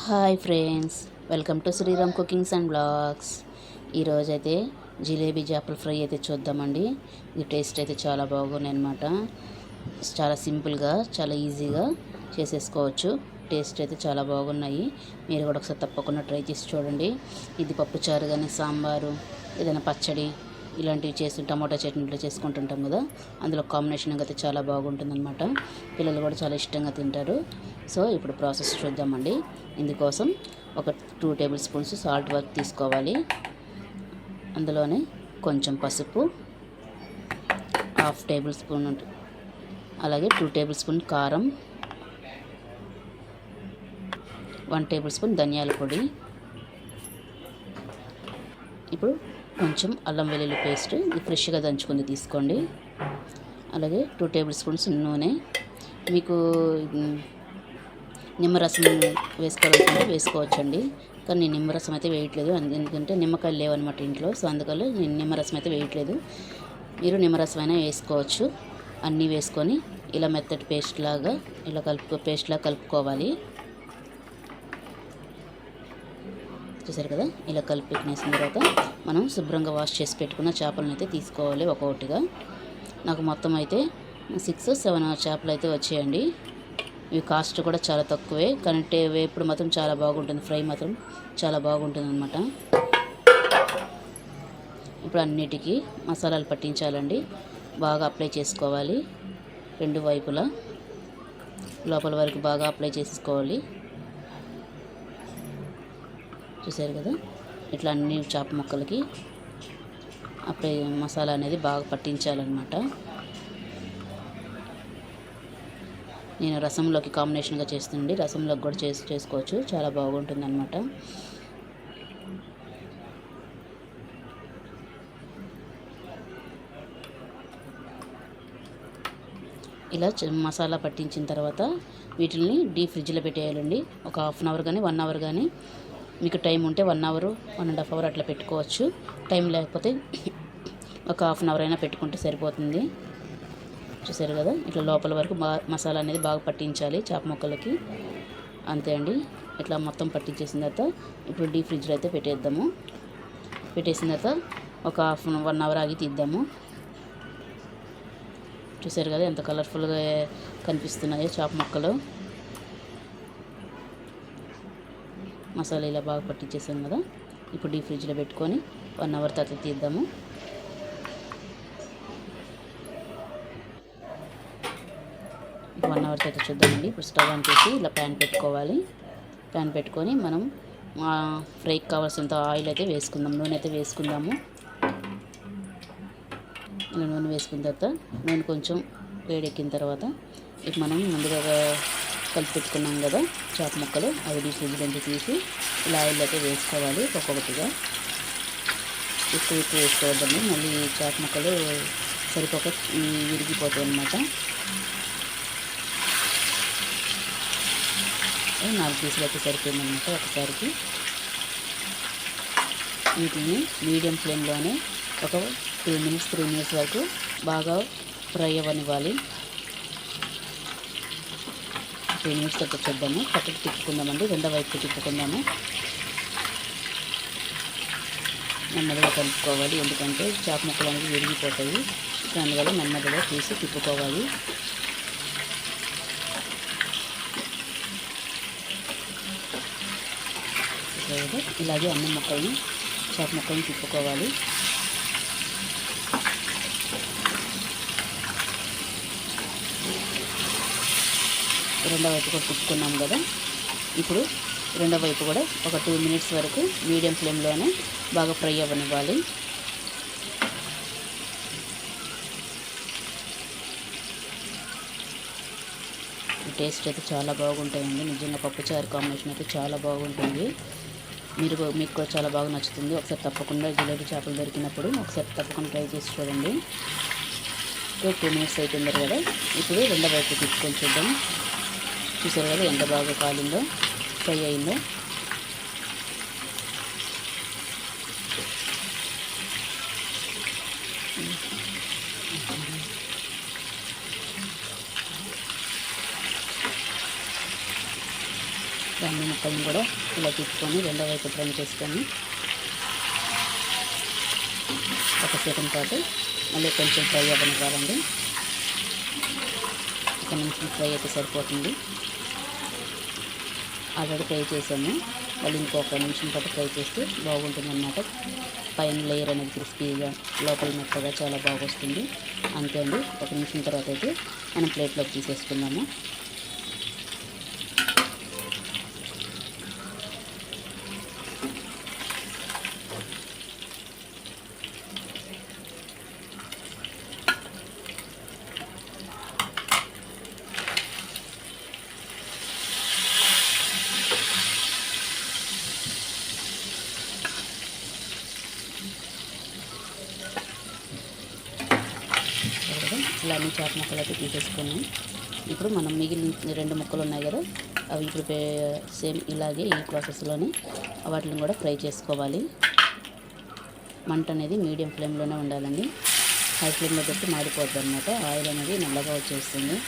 Hi friends, welcome to Sriram cookings and blogs. ఈరోజైతే జిలేబీ చేపల ఫ్రై అయితే చూద్దామండి. ఇది టేస్ట్ అయితే చాలా బాగున్నాయి అన్నమాట. చాలా సింపుల్గా, చాలా ఈజీగా చేసేసుకోవచ్చు. టేస్ట్ అయితే చాలా బాగున్నాయి. మీరు కూడా ఒకసారి తప్పకుండా ట్రై చేసి చూడండి. ఇది పప్పుచారు కానీ, సాంబారు, ఏదైనా పచ్చడి ఇలాంటివి చేసి టమాటా చట్నీలు చేసుకుంటుంటాం కదా, అందులో కాంబినేషన్ అయితే చాలా బాగుంటుందన్నమాట. పిల్లలు కూడా చాలా ఇష్టంగా తింటారు. సో ఇప్పుడు ప్రాసెస్ చూద్దామండి. ఇందుకోసం ఒక 2 టేబుల్ స్పూన్స్ సాల్ట్ వర్క్ తీసుకోవాలి. అందులోనే కొంచెం పసుపు, 1/2 టేబుల్ స్పూన్, అలాగే 2 టేబుల్ స్పూన్ కారం, 1 టేబుల్ స్పూన్ ధనియాల పొడి. ఇప్పుడు కొంచెం అల్లం వెల్లుల్లి పేస్ట్, ఇది ఫ్రెష్గా దంచుకుంది తీసుకోండి. అలాగే 2 టేబుల్ స్పూన్స్ నూనె. మీకు నిమ్మరసం వేసుకోవాలనుకుంటే వేసుకోవచ్చండి, కానీ నేను నిమ్మరసం అయితే వేయట్లేదు. ఎందుకంటే నిమ్మకాయలు లేవన్నమాట ఇంట్లో. సో అందుకని నేను నిమ్మరసం అయితే వేయట్లేదు. మీరు నిమ్మరసం అయినా వేసుకోవచ్చు. అన్నీ వేసుకొని ఇలా మెత్తటి పేస్ట్ లాగా కలుపుకోవాలి. చూసారు కదా, ఇలా కలిపేసిన తర్వాత మనం శుభ్రంగా వాష్ చేసి పెట్టుకున్న చేపలను అయితే తీసుకోవాలి ఒక్కొక్కటిగా. నాకు మొత్తం అయితే 6-7 చేపలు అయితే వచ్చాయండి. ఇవి కాస్ట్ కూడా చాలా తక్కువే, కానీ వేపుడు మాత్రం చాలా బాగుంటుంది, ఫ్రై మాత్రం చాలా బాగుంటుంది అన్నమాట. ఇప్పుడు అన్నిటికీ మసాలాలు పట్టించాలండి. బాగా అప్లై చేసుకోవాలి, 2 వైపులా లోపల వరకు బాగా అప్లై చేసుకోవాలి. చూసారు కదా, ఇట్లా అన్ని చేప ముక్కలకి అప్లై మసాలా అనేది బాగా పట్టించాలన్నమాట. నేను రసంలోకి కాంబినేషన్గా చేస్తుండే, రసంలోకి కూడా చేసుకోవచ్చు, చాలా బాగుంటుంది అన్నమాట. ఇలా మసాలా పట్టించిన తర్వాత వీటిని డీప్ ఫ్రిడ్జ్లో పెట్టేయాలండి. ఒక 1/2 అవర్ కానీ 1 అవర్ కానీ, మీకు టైం ఉంటే 1 అవర్ 1.5 అవర్ అట్లా పెట్టుకోవచ్చు. టైం లేకపోతే ఒక 1/2 అవర్ అయినా పెట్టుకుంటే సరిపోతుంది. చూసారు కదా, ఇట్లా లోపల వరకు మసాలా అనేది బాగా పట్టించాలి చేప ముక్కలకి. అంతే అండి, ఇట్లా మొత్తం పట్టించేసిన తర్వాత ఇప్పుడు డీప్ ఫ్రిడ్జ్లో అయితే పెట్టేద్దాము. పెట్టేసిన తర్వాత ఒక 1 అవర్ ఆగి తీద్దాము. చూసారు కదా ఎంత కలర్ఫుల్గా కనిపిస్తున్నాయో చేప ముక్కలు. మసాలా ఇలా బాగా పట్టించేసాం కదా, ఇప్పుడు డీప్ ఫ్రిడ్జ్లో పెట్టుకొని 1 అవర్ తర్వాత తీద్దాము. ఇప్పుడు 1 అవర్ తర్వాత చూద్దామండి. ఇప్పుడు స్టవ్ ఆన్ చేసి ఇలా ప్యాన్ పెట్టుకోవాలి. ప్యాన్ పెట్టుకొని మనం ఫ్రైకి కావాల్సినంత ఆయిల్ అయితే వేసుకుందాం, నూనె అయితే వేసుకుందాము. ఇలా నూనె వేసుకున్న తర్వాత నూనె కొంచెం వేడెక్కిన తర్వాత ఇప్పుడు మనం ముందుగా కలిపి పెట్టుకున్నాం కదా చేప ముక్కలు, అవి డీప్ ఫ్రిడ్జ్ నుంచి తీసి ఇలా ఆయిల్ అయితే వేసుకోవాలి ఒక్కొక్కటిగా. ఎక్కువ వేసుకోవద్దండి, మళ్ళీ చేప ముక్కలు సరిపోక విరిగిపోతాయి అన్నమాట. 4 పీసులు అయితే సరిపోయిందన్నమాట ఒకసారికి. వీటిని మీడియం ఫ్లేమ్లోనే ఒక 3 మినిట్స్ వరకు బాగా ఫ్రై అవ్వనివ్వాలి. 3 మినిట్స్ తర్వాత చూద్దాము. పక్కకి తిప్పుకుందామండి, రెండో వైపు తిప్పుకుందాము. నెమ్మదిగా కలుపుకోవాలి, ఎందుకంటే చేప ముక్కలు అనేది విరిగిపోతాయి. దానివల్ల నెమ్మదిగా తీసి తిప్పుకోవాలి. ఇలాగే అన్ని ముక్కల్ని చేప ముక్కల్ని తిప్పుకోవాలి. రెండో వైపు కూడా తిప్పుకున్నాం కదా, ఇప్పుడు రెండో వైపు కూడా ఒక 2 మినిట్స్ వరకు మీడియం ఫ్లేమ్లోనే బాగా ఫ్రై అవ్వనివ్వాలి. టేస్ట్ అయితే చాలా బాగుంటాయండి, నిజంగా పప్పుచారు కాంబినేషన్ అయితే చాలా బాగుంటుంది. మీకు కూడా చాలా బాగా నచ్చుతుంది. ఒకసారి తప్పకుండా జిలేబీ చేపలు దొరికినప్పుడు ఒకసారి తప్పకుండా ట్రై చేసి చూడండి. 2 మినిట్స్ అయిపోయింది కదా, ఇప్పుడు రెండో వైపు తిప్పుకొని చూద్దాం. చూసారు కదా ఎంత బాగా కాలిందో, ఫ్రై అయిందో. దాన్ని ముక్కలను కూడా ఇలా తిప్పుకొని రెండో వైపు టర్న్ చేసుకొని ఒక సెకండ్ పాటు మళ్ళీ కొంచెం ఫ్రై అవ్వనివ్వాలండి. ఒక నిమిషం ఫ్రై అయితే సరిపోతుంది. ఆల్రెడీ ఫ్రై చేసాము, మళ్ళీ ఇంకొక నిమిషం పాటు ఫ్రై చేస్తే బాగుంటుంది అన్నమాట. పైన లేయర్ అనేది క్రిస్పీగా లోపల మెత్తగా చాలా బాగా వస్తుంది. అంతే అండి. ఒక నిమిషం తర్వాత అయితే మనం ప్లేట్లోకి తీసేసుకుందాము. ఇలా అన్ని చేప ముక్కలు అయితే తీసేసుకున్నాం. ఇప్పుడు మనం మిగిలిన 2 ముక్కలు ఉన్నాయి కదా, అవి ఇప్పుడు సేమ్ ఇలాగే ఈ ప్రాసెస్లోనే వాటిని కూడా ఫ్రై చేసుకోవాలి. మంట అనేది మీడియం ఫ్లేమ్లోనే ఉండాలండి. హై ఫ్లేమ్లో పెట్టి మాడిపోద్ది అన్నమాట. ఆయిల్ అనేది నల్లగా వచ్చేస్తుంది.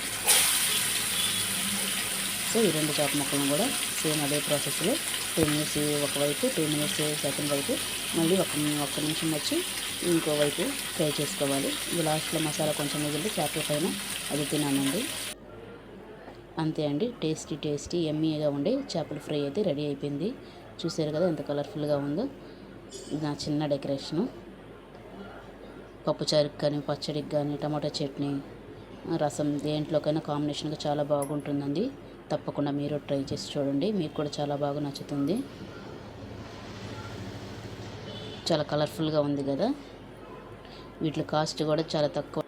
సో ఈ 2 చేప ముక్కలను కూడా సేమ్ అదే ప్రాసెస్లో 2 మినిట్స్ ఒకవైపు, 2 మినిట్స్ సెకండ్ వైపు, మళ్ళీ ఒక్క నిమిషం వచ్చి ఇంకో వైపు ఫ్రై చేసుకోవాలి. ఇది లాస్ట్లో మసాలా కొంచెం మిగిలితే చేపల పైన అది తినానండి. అంతే అండి. టేస్టీ ఎమ్మీగా ఉండే చేపల ఫ్రై అయితే రెడీ అయిపోయింది. చూసారు కదా ఎంత కలర్ఫుల్గా ఉందో. నా చిన్న డెకరేషను పప్పుచారుకి కానీ, పచ్చడికి కానీ, టమాటా చట్నీ, రసం దేంట్లోకైనా కాంబినేషన్గా చాలా బాగుంటుందండి. తప్పకుండా మీరు ట్రై చేసి చూడండి, మీకు కూడా చాలా బాగా నచ్చుతుంది. చాలా కలర్ఫుల్గా ఉంది కదా. వీటి కాస్ట్ కూడా చాలా తక్కువ.